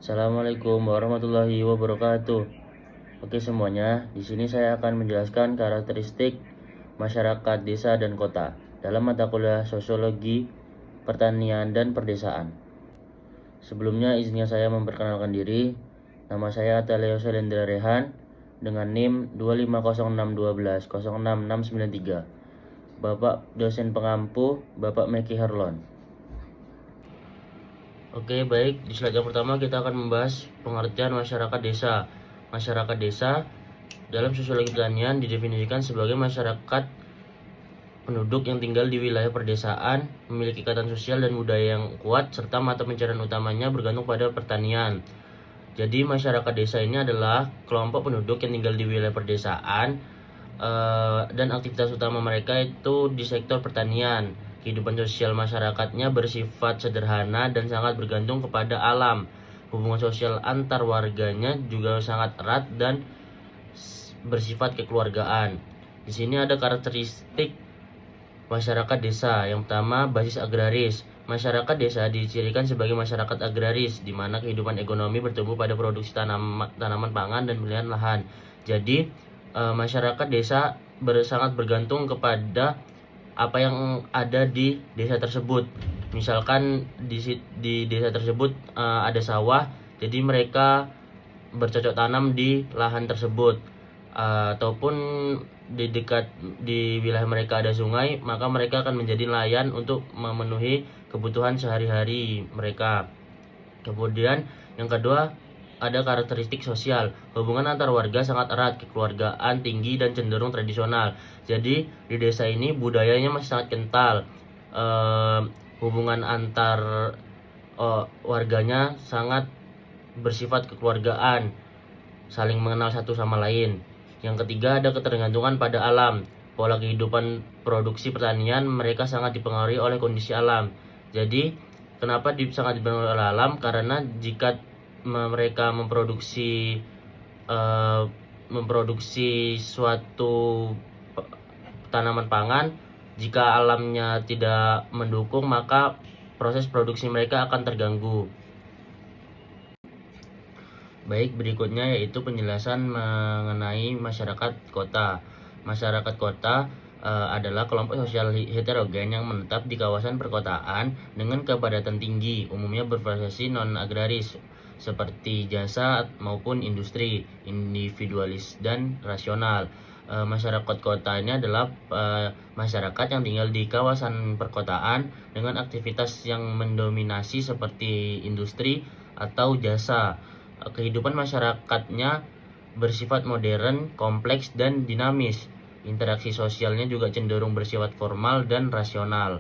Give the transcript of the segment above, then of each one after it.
Assalamualaikum warahmatullahi wabarakatuh. Oke semuanya, di sini saya akan menjelaskan karakteristik masyarakat desa dan kota dalam mata kuliah Sosiologi, Pertanian, dan Perdesaan. Sebelumnya izinkan saya memperkenalkan diri. Nama saya Ataleo Selendra Rehan dengan NIM 25061206693. Bapak dosen pengampu, Bapak Meki Herlon. Oke, baik. Di slide yang pertama kita akan membahas pengertian masyarakat desa. Masyarakat desa dalam sosiologi pertanian didefinisikan sebagai masyarakat penduduk yang tinggal di wilayah perdesaan, memiliki ikatan sosial dan budaya yang kuat, serta mata pencarian utamanya bergantung pada pertanian. Jadi masyarakat desa ini adalah kelompok penduduk yang tinggal di wilayah perdesaan, dan aktivitas utama mereka itu di sektor pertanian. Kehidupan sosial masyarakatnya bersifat sederhana dan sangat bergantung kepada alam. Hubungan sosial antar warganya juga sangat erat dan bersifat kekeluargaan. Di sini ada karakteristik masyarakat desa. Yang pertama, basis agraris. Masyarakat desa dicirikan sebagai masyarakat agraris, di mana kehidupan ekonomi bertumbuh pada produksi tanaman pangan dan pemilihan lahan. Jadi, masyarakat desa sangat bergantung kepada apa yang ada di desa tersebut. Misalkan di desa tersebut ada sawah, jadi mereka bercocok tanam di lahan tersebut. Ataupun di wilayah mereka ada sungai, maka mereka akan menjadi nelayan untuk memenuhi kebutuhan sehari-hari mereka. Kemudian yang kedua, ada karakteristik sosial. Hubungan antar warga sangat erat, kekeluargaan tinggi dan cenderung tradisional. Jadi di desa ini budayanya masih sangat kental. Hubungan antar warganya sangat bersifat kekeluargaan, saling mengenal satu sama lain. Yang ketiga, ada ketergantungan pada alam. Pola kehidupan produksi pertanian mereka sangat dipengaruhi oleh kondisi alam. Jadi kenapa sangat dipengaruhi oleh alam? Karena jika mereka memproduksi suatu tanaman pangan, jika alamnya tidak mendukung, maka proses produksi mereka akan terganggu. Baik, berikutnya yaitu penjelasan mengenai masyarakat kota. Masyarakat kota adalah kelompok sosial heterogen yang menetap di kawasan perkotaan dengan kepadatan tinggi, umumnya bervariasi non-agraris seperti jasa maupun industri, individualis dan rasional. Masyarakat kota ini adalah masyarakat yang tinggal di kawasan perkotaan dengan aktivitas yang mendominasi seperti industri atau jasa. Kehidupan masyarakatnya bersifat modern, kompleks, dan dinamis. Interaksi sosialnya juga cenderung bersifat formal dan rasional.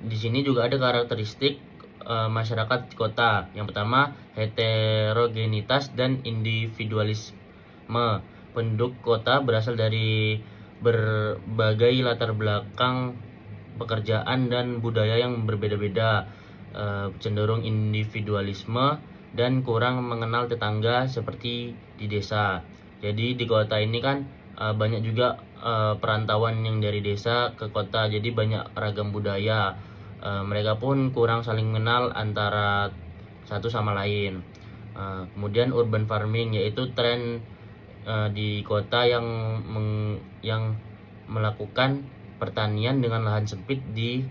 Di sini juga ada karakteristik masyarakat kota. Yang pertama, heterogenitas dan individualisme. Penduduk kota berasal dari berbagai latar belakang pekerjaan dan budaya yang berbeda-beda, cenderung individualisme dan kurang mengenal tetangga seperti di desa. Jadi di kota ini kan banyak juga perantauan yang dari desa ke kota, jadi banyak ragam budaya. Mereka pun kurang saling mengenal antara satu sama lain. Kemudian urban farming, yaitu tren di kota yang melakukan pertanian dengan lahan sempit di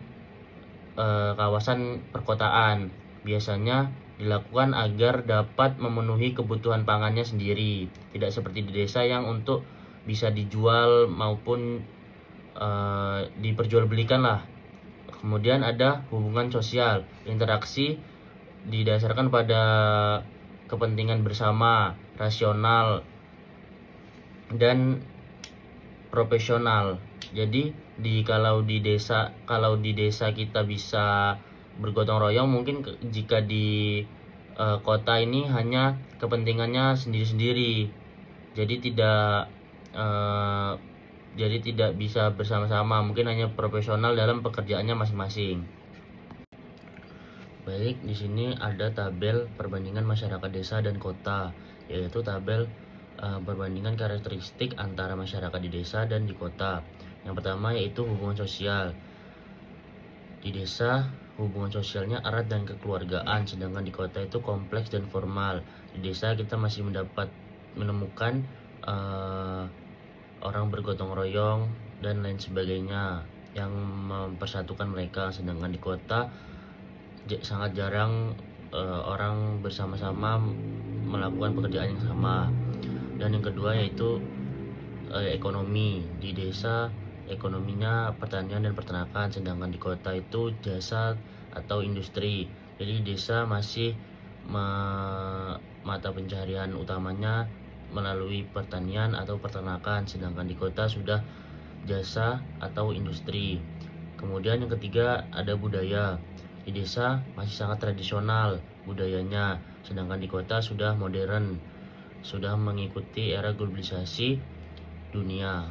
kawasan perkotaan. Biasanya dilakukan agar dapat memenuhi kebutuhan pangannya sendiri, tidak seperti di desa yang untuk bisa dijual maupun diperjualbelikan lah. Kemudian ada hubungan sosial. Interaksi didasarkan pada kepentingan bersama, rasional dan profesional. Jadi kalau di desa kita bisa bergotong royong, mungkin jika di kota ini hanya kepentingannya sendiri-sendiri. Jadi tidak bisa bersama-sama, mungkin hanya profesional dalam pekerjaannya masing-masing. Baik, di sini ada tabel perbandingan masyarakat desa dan kota, yaitu tabel perbandingan karakteristik antara masyarakat di desa dan di kota. Yang pertama yaitu hubungan sosial. Di desa hubungan sosialnya erat dan kekeluargaan, sedangkan di kota itu kompleks dan formal. Di desa kita masih menemukan orang bergotong royong dan lain sebagainya yang mempersatukan mereka, sedangkan di kota sangat jarang orang bersama-sama melakukan pekerjaan yang sama. Dan yang kedua yaitu ekonomi. Di desa ekonominya pertanian dan peternakan, sedangkan di kota itu jasa atau industri. Jadi di desa masih mata pencaharian utamanya melalui pertanian atau peternakan, sedangkan di kota sudah jasa atau industri. Kemudian yang ketiga ada budaya. Di desa masih sangat tradisional budayanya, sedangkan di kota sudah modern, sudah mengikuti era globalisasi dunia.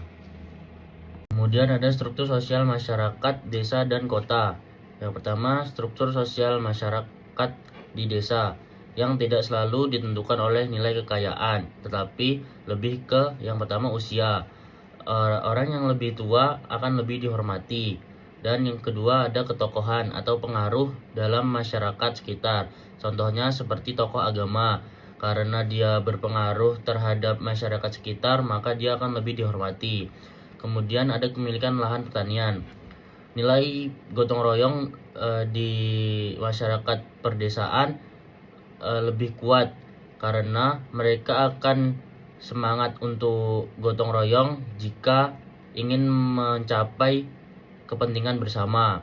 Kemudian ada struktur sosial masyarakat desa dan kota. Yang pertama, struktur sosial masyarakat di desa yang tidak selalu ditentukan oleh nilai kekayaan, tetapi lebih ke yang pertama usia. Orang yang lebih tua akan lebih dihormati. Dan yang kedua ada ketokohan atau pengaruh dalam masyarakat sekitar. Contohnya seperti tokoh agama. Karena dia berpengaruh terhadap masyarakat sekitar, maka dia akan lebih dihormati. Kemudian ada kepemilikan lahan pertanian. Nilai gotong royong di masyarakat perdesaan lebih kuat karena mereka akan semangat untuk gotong royong jika ingin mencapai kepentingan bersama.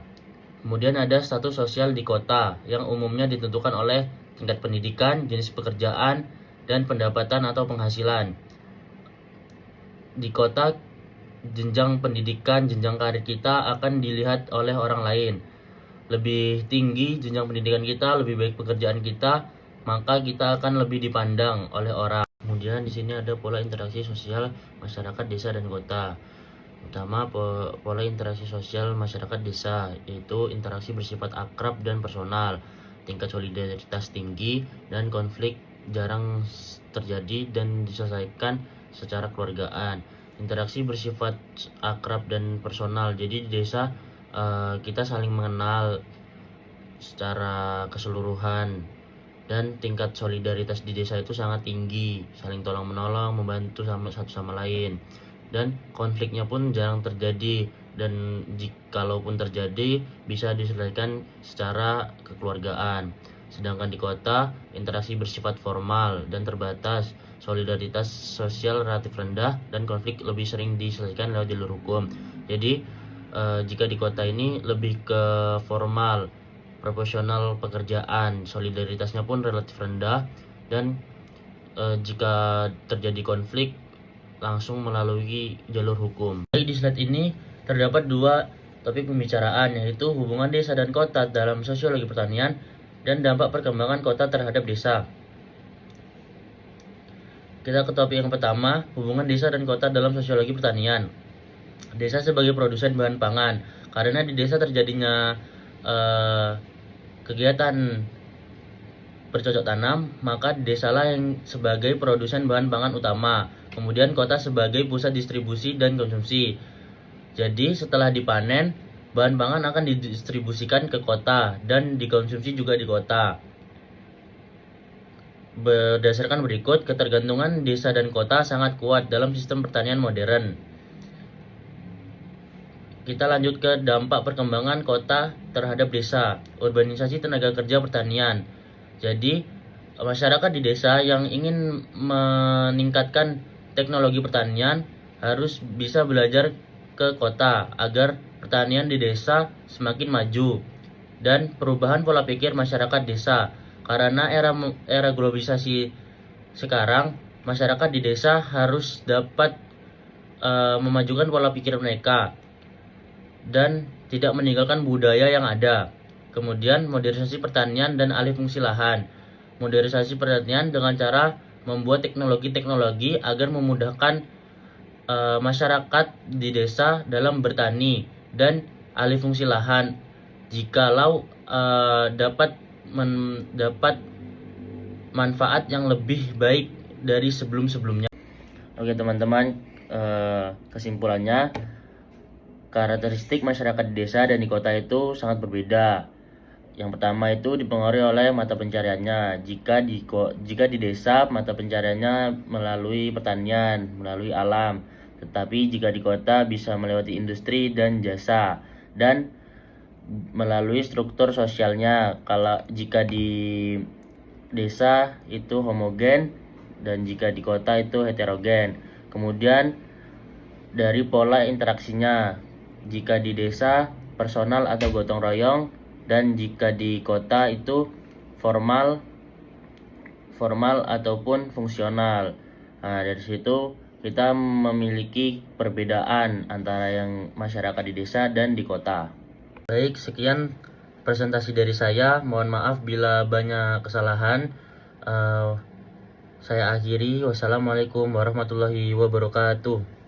Kemudian ada status sosial di kota yang umumnya ditentukan oleh tingkat pendidikan, jenis pekerjaan, dan pendapatan atau penghasilan. Di kota, jenjang pendidikan, jenjang karir kita akan dilihat oleh orang lain. Lebih tinggi jenjang pendidikan kita, lebih baik pekerjaan kita, maka kita akan lebih dipandang oleh orang. Kemudian di sini ada pola interaksi sosial masyarakat desa dan kota. Pertama, pola interaksi sosial masyarakat desa, yaitu interaksi bersifat akrab dan personal, tingkat solidaritas tinggi, dan konflik jarang terjadi dan diselesaikan secara keluargaan. Interaksi bersifat akrab dan personal, jadi di desa kita saling mengenal secara keseluruhan, dan tingkat solidaritas di desa itu sangat tinggi, saling tolong menolong, membantu satu sama lain, dan konfliknya pun jarang terjadi, dan jikalaupun terjadi bisa diselesaikan secara kekeluargaan. Sedangkan di kota interaksi bersifat formal dan terbatas, solidaritas sosial relatif rendah, dan konflik lebih sering diselesaikan lewat jalur hukum. Jadi jika di kota ini lebih ke formal, proporsional pekerjaan, solidaritasnya pun relatif rendah, dan jika terjadi konflik langsung melalui jalur hukum. Di slide ini terdapat dua topik pembicaraan, yaitu hubungan desa dan kota dalam sosiologi pertanian dan dampak perkembangan kota terhadap desa. Kita ke topik yang pertama, hubungan desa dan kota dalam sosiologi pertanian. Desa sebagai produsen bahan pangan. Karena di desa terjadinya kegiatan bercocok tanam, maka desalah yang sebagai produsen bahan pangan utama. Kemudian kota sebagai pusat distribusi dan konsumsi. Jadi setelah dipanen, bahan pangan akan didistribusikan ke kota dan dikonsumsi juga di kota. Berdasarkan berikut, ketergantungan desa dan kota sangat kuat dalam sistem pertanian modern. Kita lanjut ke dampak perkembangan kota terhadap desa. Urbanisasi tenaga kerja pertanian. Jadi masyarakat di desa yang ingin meningkatkan teknologi pertanian harus bisa belajar ke kota agar pertanian di desa semakin maju. Dan perubahan pola pikir masyarakat desa, karena era globalisasi sekarang, masyarakat di desa harus dapat memajukan pola pikir mereka dan tidak meninggalkan budaya yang ada. Kemudian modernisasi pertanian dan alih fungsi lahan. Modernisasi pertanian dengan cara membuat teknologi-teknologi agar memudahkan masyarakat di desa dalam bertani, dan alih fungsi lahan jikalau dapat mendapat manfaat yang lebih baik dari sebelum-sebelumnya. Oke teman-teman, kesimpulannya Karakteristik masyarakat di desa dan di kota itu sangat berbeda. Yang pertama itu dipengaruhi oleh mata pencariannya. Jika di desa mata pencariannya melalui pertanian, melalui alam. Tetapi jika di kota bisa melewati industri dan jasa dan melalui struktur sosialnya. Jika di desa itu homogen dan jika di kota itu heterogen. Kemudian dari pola interaksinya, jika di desa personal atau gotong royong dan jika di kota itu formal ataupun fungsional. Nah, dari situ kita memiliki perbedaan antara yang masyarakat di desa dan di kota. Baik, sekian presentasi dari saya. Mohon maaf bila banyak kesalahan. Saya akhiri. Wassalamualaikum warahmatullahi wabarakatuh.